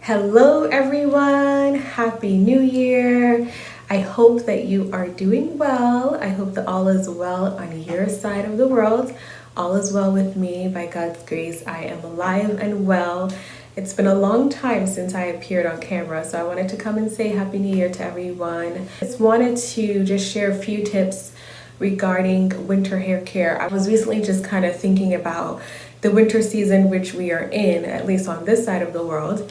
Hello everyone, Happy New Year. I hope that you are doing well. I hope that all is well on your side of the world. All is well with me. By God's grace, I am alive and well. It's been a long time since I appeared on camera, so I wanted to come and say Happy New Year to everyone. I just wanted to share a few tips regarding winter hair care. I was recently just kind of thinking about the winter season which we are in, at least on this side of the world.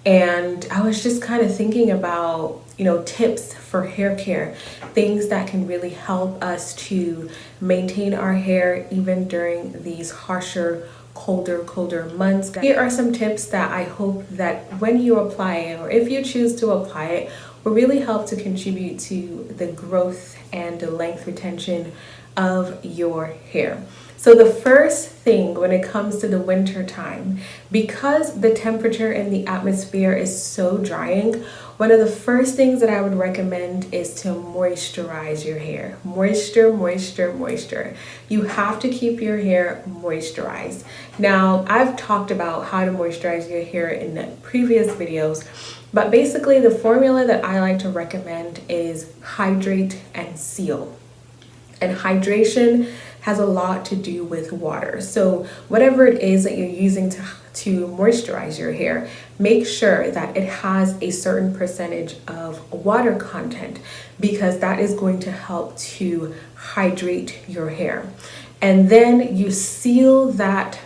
And I was just kind of thinking about, tips for hair care, things that can really help us to maintain our hair even during these harsher, colder months. Here are some tips that I hope that when you apply it, or if you choose to apply it, will really help to contribute to the growth and the length retention of your hair. So the first thing when it comes to the winter time, because the temperature in the atmosphere is so drying, one of the first things that I would recommend is to moisturize your hair. Moisture. You have to keep your hair moisturized. Now, I've talked about how to moisturize your hair in the previous videos, but basically the formula that I like to recommend is hydrate and seal. And hydration has a lot to do with water. So whatever it is that you're using to moisturize your hair, make sure that it has a certain percentage of water content, because that is going to help to hydrate your hair. And then you seal that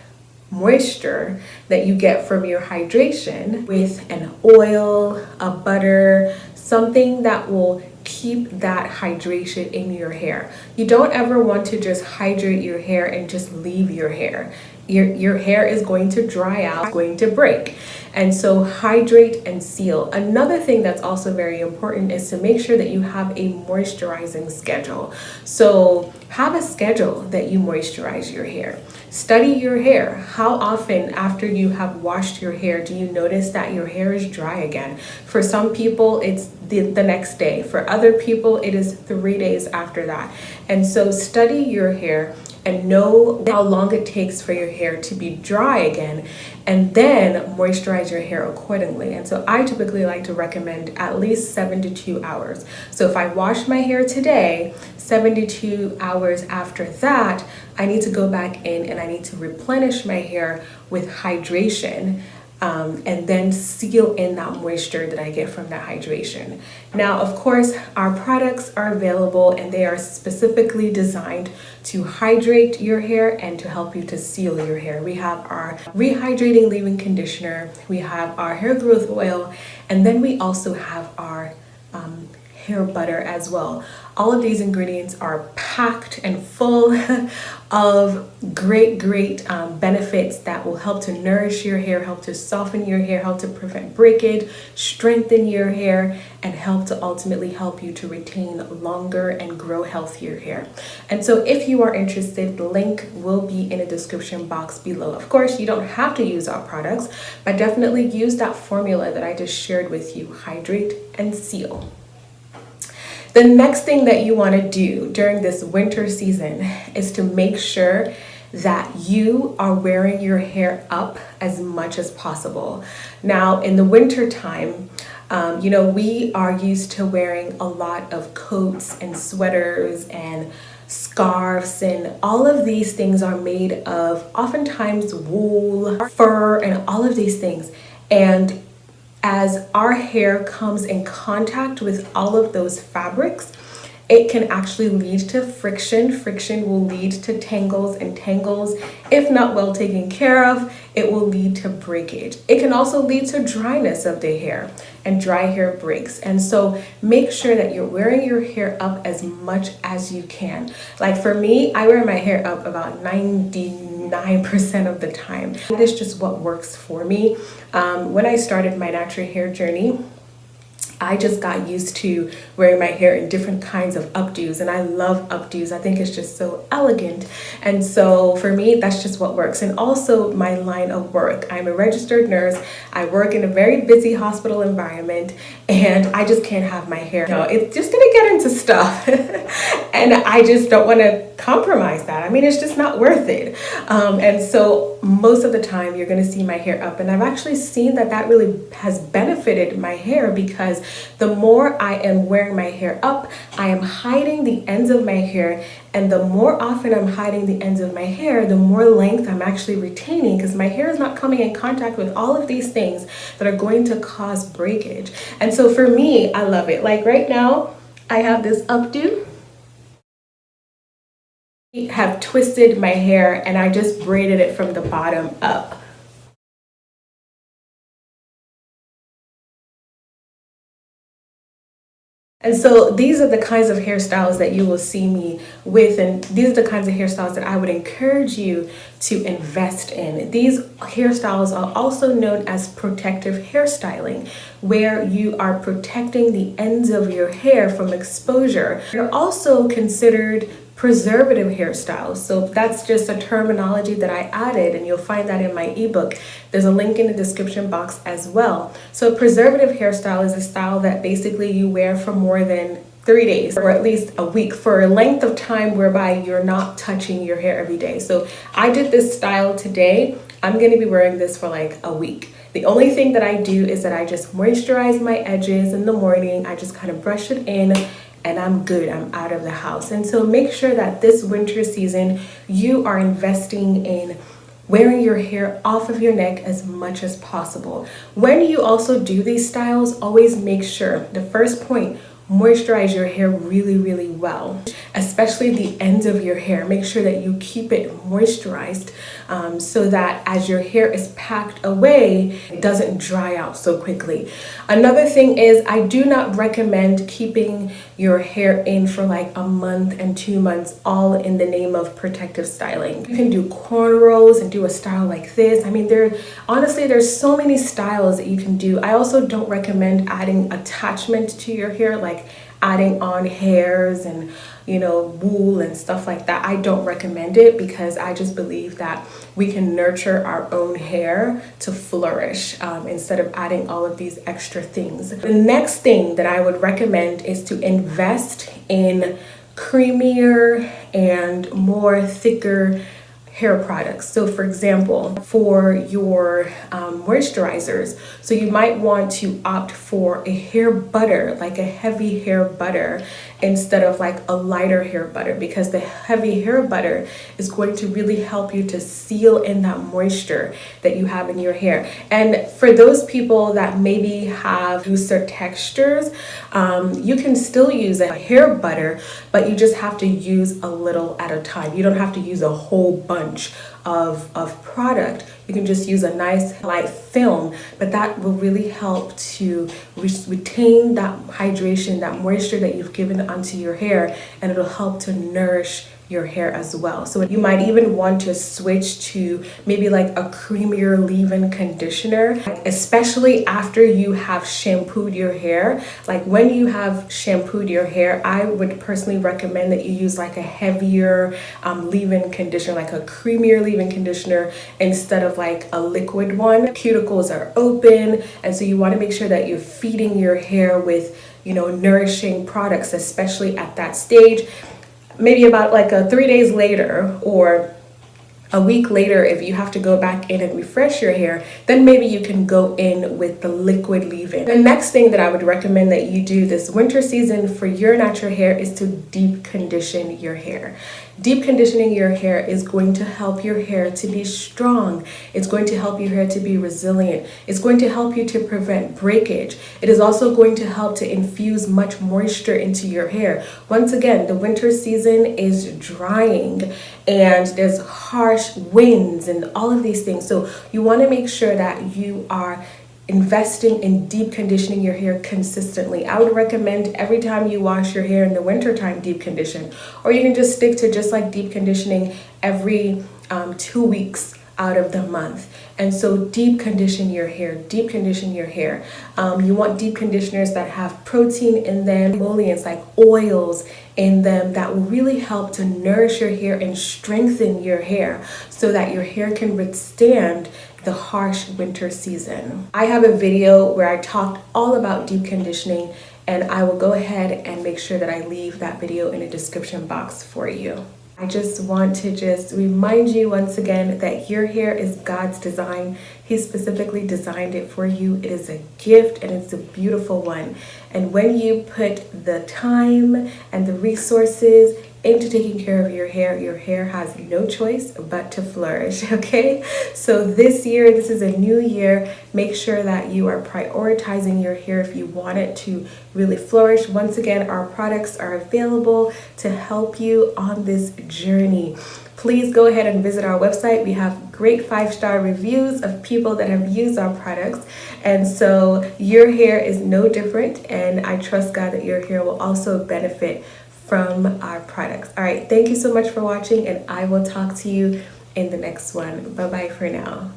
moisture that you get from your hydration with an oil, a butter, something that will keep that hydration in your hair. You don't ever want to just hydrate your hair and just leave your hair. Your hair is going to dry out, going to break. And so hydrate and seal. Another thing that's also very important is to make sure that you have a moisturizing schedule. So have a schedule that you moisturize your hair. Study your hair. How often after you have washed your hair do you notice that your hair is dry again? For some people, it's the next day. For other people, it is 3 days after that. And so study your hair and know how long it takes for your hair to be dry again, and then moisturize your hair accordingly. And so I typically like to recommend at least 72 hours. So if I wash my hair today, 72 hours after that, I need to go back in and I need to replenish my hair with hydration. And then seal in that moisture that I get from that hydration. Now, of course, our products are available and they are specifically designed to hydrate your hair and to help you to seal your hair. We have our rehydrating leave-in conditioner, we have our hair growth oil, and then we also have our hair butter as well. All of these ingredients are packed and full of great benefits that will help to nourish your hair, help to soften your hair, help to prevent breakage, strengthen your hair, and help to ultimately help you to retain longer and grow healthier hair. And so if you are interested, the link will be in the description box below. Of course, you don't have to use our products, but definitely use that formula that I just shared with you, hydrate and seal. The next thing that you want to do during this winter season is to make sure that you are wearing your hair up as much as possible. Now, in the winter time, we are used to wearing a lot of coats and sweaters and scarves, and all of these things are made of oftentimes wool, fur, and all of these things. And as our hair comes in contact with all of those fabrics, it can actually lead to friction. Friction will lead to tangles, and tangles, if not well taken care of, it will lead to breakage. It can also lead to dryness of the hair, and dry hair breaks. And so make sure that you're wearing your hair up as much as you can. Like for me, I wear my hair up about 99% of the time. That is just what works for me. When I started my natural hair journey, I just got used to wearing my hair in different kinds of updos, and I love updos. I think it's just so elegant. And so for me, that's just what works. And also my line of work. I'm a registered nurse. I work in a very busy hospital environment, and I just can't have my hair. It's just gonna get into stuff. And I just don't want to compromise that. I mean, it's just not worth it. And so most of the time you're going to see my hair up, and I've actually seen that that really has benefited my hair, because the more I am wearing my hair up, I am hiding the ends of my hair, and the more often I'm hiding the ends of my hair, the more length I'm actually retaining, because my hair is not coming in contact with all of these things that are going to cause breakage. And so for me, I love it. Like right now, I have this updo. Have twisted my hair, and I just braided it from the bottom up. And so these are the kinds of hairstyles that you will see me with, and these are the kinds of hairstyles that I would encourage you to invest in. These hairstyles are also known as protective hairstyling, where you are protecting the ends of your hair from exposure. They're also considered preservative hairstyles. So that's just a terminology that I added, and you'll find that in my ebook. There's a link in the description box as well. So a preservative hairstyle is a style that basically you wear for more than 3 days, or at least a week, for a length of time whereby you're not touching your hair every day. So I did this style today. I'm going to be wearing this for like a week. The only thing that I do is that I just moisturize my edges in the morning. I just kind of brush it in, and I'm good. I'm out of the house. And so make sure that this winter season you are investing in wearing your hair off of your neck as much as possible. When you also do these styles, always make sure, the first point, moisturize your hair really, really well, especially the ends of your hair. Make sure that you keep it moisturized so that as your hair is packed away, it doesn't dry out so quickly. Another thing is, I do not recommend keeping your hair in for like a month and 2 months, all in the name of protective styling. You can do cornrows and do a style like this. I mean, honestly, there's so many styles that you can do. I also don't recommend adding attachment to your hair, like adding on hairs and wool and stuff like that. I don't recommend it, because I just believe that we can nurture our own hair to flourish instead of adding all of these extra things. The next thing that I would recommend is to invest in creamier and more thicker hair products. So for example, for your moisturizers, so you might want to opt for a hair butter, like a heavy hair butter, instead of like a lighter hair butter, because the heavy hair butter is going to really help you to seal in that moisture that you have in your hair. And for those people that maybe have looser textures, you can still use a hair butter, but you just have to use a little at a time. You don't have to use a whole bunch of product. You can just use a nice light film, but that will really help to retain that hydration, that moisture that you've given onto your hair, and it'll help to nourish your hair as well. So you might even want to switch to maybe like a creamier leave-in conditioner, especially after you have shampooed your hair. Like when you have shampooed your hair, I would personally recommend that you use like a heavier leave-in conditioner, like a creamier leave-in conditioner, instead of like a liquid one. Cuticles are open, and so you want to make sure that you're feeding your hair with nourishing products, especially at that stage. Maybe about like 3 days later or a week later, if you have to go back in and refresh your hair, then maybe you can go in with the liquid leave-in. The next thing that I would recommend that you do this winter season for your natural hair is to deep condition your hair. Deep conditioning your hair is going to help your hair to be strong. It's going to help your hair to be resilient. It's going to help you to prevent breakage. It is also going to help to infuse much moisture into your hair. Once again, the winter season is drying, and there's harsh winds and all of these things. So you want to make sure that you are investing in deep conditioning your hair consistently. I would recommend every time you wash your hair in the wintertime, deep condition, or you can just stick to just like deep conditioning every 2 weeks out of the month. And so deep condition your hair, deep condition your hair. You want deep conditioners that have protein in them, emollients like oils in them that will really help to nourish your hair and strengthen your hair so that your hair can withstand the harsh winter season. I have a video where I talked all about deep conditioning, and I will go ahead and make sure that I leave that video in a description box for you. I just want to remind you once again that your hair is God's design. He specifically designed it for you. It is a gift and it's a beautiful one. And when you put the time and the resources into taking care of your hair has no choice but to flourish, okay? So this year, this is a new year. Make sure that you are prioritizing your hair if you want it to really flourish. Once again, our products are available to help you on this journey. Please go ahead and visit our website. We have great 5-star reviews of people that have used our products. And so your hair is no different. And I trust God that your hair will also benefit from our products. All right, thank you so much for watching, and I will talk to you in the next one. Bye-bye for now.